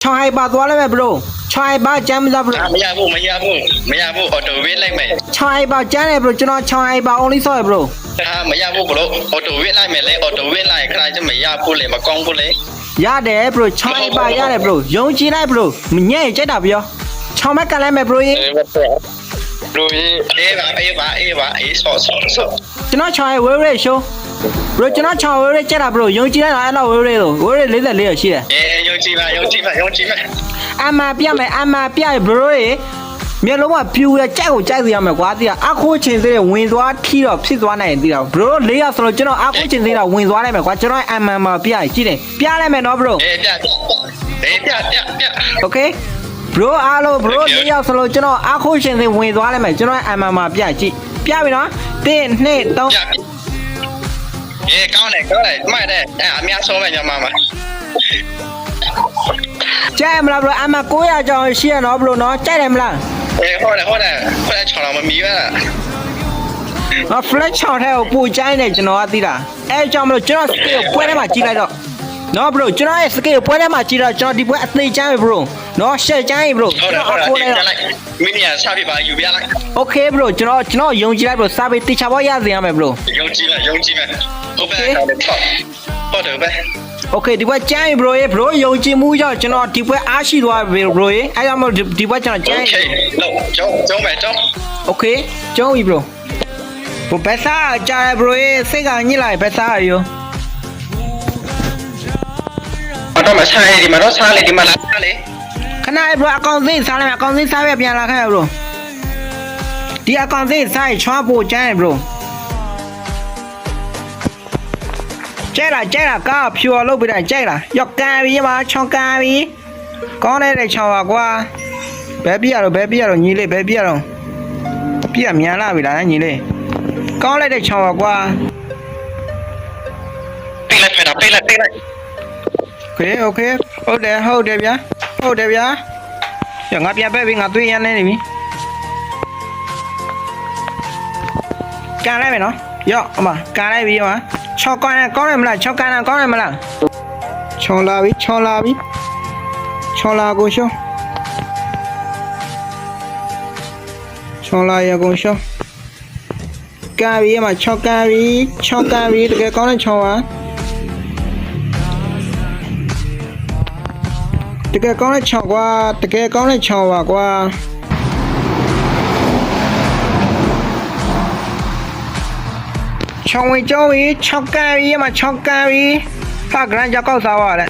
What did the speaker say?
ချောင်းဟိုက်ပါသွားလိုက်မယ် bro ချောင်းဟိုက်ပါကျမ်းမစား bro မရဘူးအော်တိုဝေးလိုက်မယ် ချောင်းဟိုက်ပါကျမ်းတယ် bro ကျွန်တော်ချောင်းဟိုက်ပါ only ဆော့ရ bro မရဘူး bro အော်တိုဝေးလိုက်မယ်လေအော်တိုဝေးလိုက်ခဏချင်းမရဘူးလေမကောင်းဘူးလေ ရတယ် bro ချောင်းဟိုက်ပါရတယ် bro ယုံကြည်လိုက် bro မညံ့ရင်ကြိုက်တာပြောချောင်းမက်ကန်လိုက်မယ် bro ရေ bro အေးပါဆော့ကျွန်တော်ချောင်းဟိုက်ဝေးဝေး show bro ကျွန်တော်ချောင်းဝေးဝေးကြက်တာ bro ယုံကြည်လိုက်တာအဲ့တော့ဝေးဝေးလို့ဝေးဝေး44ရရှိတယ် ယုံကြည်ပါအမှပြမယ်အမှပြရ bro ရေမျက်လုံးကပြူရကြက်ကိုကြိုက်စီရမယ်ကွာတိကအခုချင်းသေးတယ်ဝင်သွားထီတော့ဖြစ်သွားနိုင်တိတော့ bro 4ရဆိုတော့ကျွန်တော်အခုချင်းသေးတာဝင်သွားလိုက်မယ်ကွာကျွန်တော်အမှန်မှာပြရကြည့်တယ်ပြလိုက်မယ်နော် bro ပြ okay bro အားလုံး bro 4ရဆိုလို့ကျွန်တော်အခုချင်းသေးဝင်သွားလိုက်မယ်ကျွန်တော်အမှန်မှာပြကြည့်ပြပြီနော်1 2 3ကောင်းတယ်မှတ်တယ်အများဆုံးပဲညီမမကြိုက်မလား bro အမှ900ကျော်ရှိရနော် bro နော်ကြိုက်တယ်မလားဟုတ်တယ်ချောင်းတော့မမီရလား flash ချောင်းထဲကိုပူကြိုင်းတယ်ကျွန်တော်ကသိတာအဲကြောင့်မလို့ကျွန်တော် skill ကိုပွဲထဲမှာကြီးလိုက်တော့နော် bro ကျွန်တော်ရဲ့ skill ကိုပွဲထဲမှာကြီးတော့ကျွန်တော်ဒီပွဲအသေးချမ်းပြီ bro နော် share ချမ်းပြီ bro ဟုတ်တယ်မင်းညာစားပြပါယူပြလိုက် okay bro ကျွန်တော်ယုံကြည်လိုက် bro စာပေတေချာပေါ်ရစေရမယ် bro ယုံကြည်မယ်ဟုတ်ပဲဟုတ်တယ်ပဲ okay ဒီပွဲချမ်းပြီ bro ရေ bro ယုံကြည်မှုကြောင့်ကျွန်တော်ဒီပွဲအားရှိသွားပြီ bro ရေအဲကြောင့်မလို့ဒီပွဲကျွန်တော်ချမ်း okay လောက်ကျုံးမယ် okay ကျုံးပြီ bro ဘယ်စားကြားရ bro ရေစိတ်ကညစ်လိုက်ဘယ်စားရရောတော့မစားလေဒီမှာတော့စားလေဒီမှာလာစားလေခဏ bro အကောင်သိစားလိုက်မယ်အကောင်သိစားပြပြန်လာခဲ့ bro ဒီအကောင်သိစားချွားဖို့ချမ်း bro ကျဲလာကားဖြူအောင်လုပ်ပြတယ်ကျဲလာရော့ကန်ပြီးမှာချောင်းကန်ပြီးကောင်းတဲ့ချောင်းပါကွာဘယ်ပြရတော့ညီလေးဘယ်ပြရတော့ပြရမြန်လာပြီလားညီလေးကောင်းလိုက်တဲ့ချောင်းပါကွာပိတ်လိုက်โอเคဟုတ်တယ်ဗျာငါပြန်ပဲပြီငါသွေးရမ်းနေပြီကန်လိုက်မယ်နော်ရော့အမကန်လိုက်ပြီမှာ6ကန်ကောင်းတယ်မလား6ကန်ကောင်းတယ်မလားချောင်းလာပြီချောင်းလာကိုရှောချောင်းလာရကိုရှောကန်ပြီမှာ6ကန်ပြီတကယ်ကောင်းတဲ့ချောင်းပါတကယ်ကောင်းတဲ့ချောင်းကွာတကယ်ကောင်းတဲ့ချောင်းပါကွာချောင်းဝင်ကြောင်းပြီ6ကန်ပြီမှာ6ကန်ပြီဟာဂရန်ကြောက်ကောက်စားပါတဲ့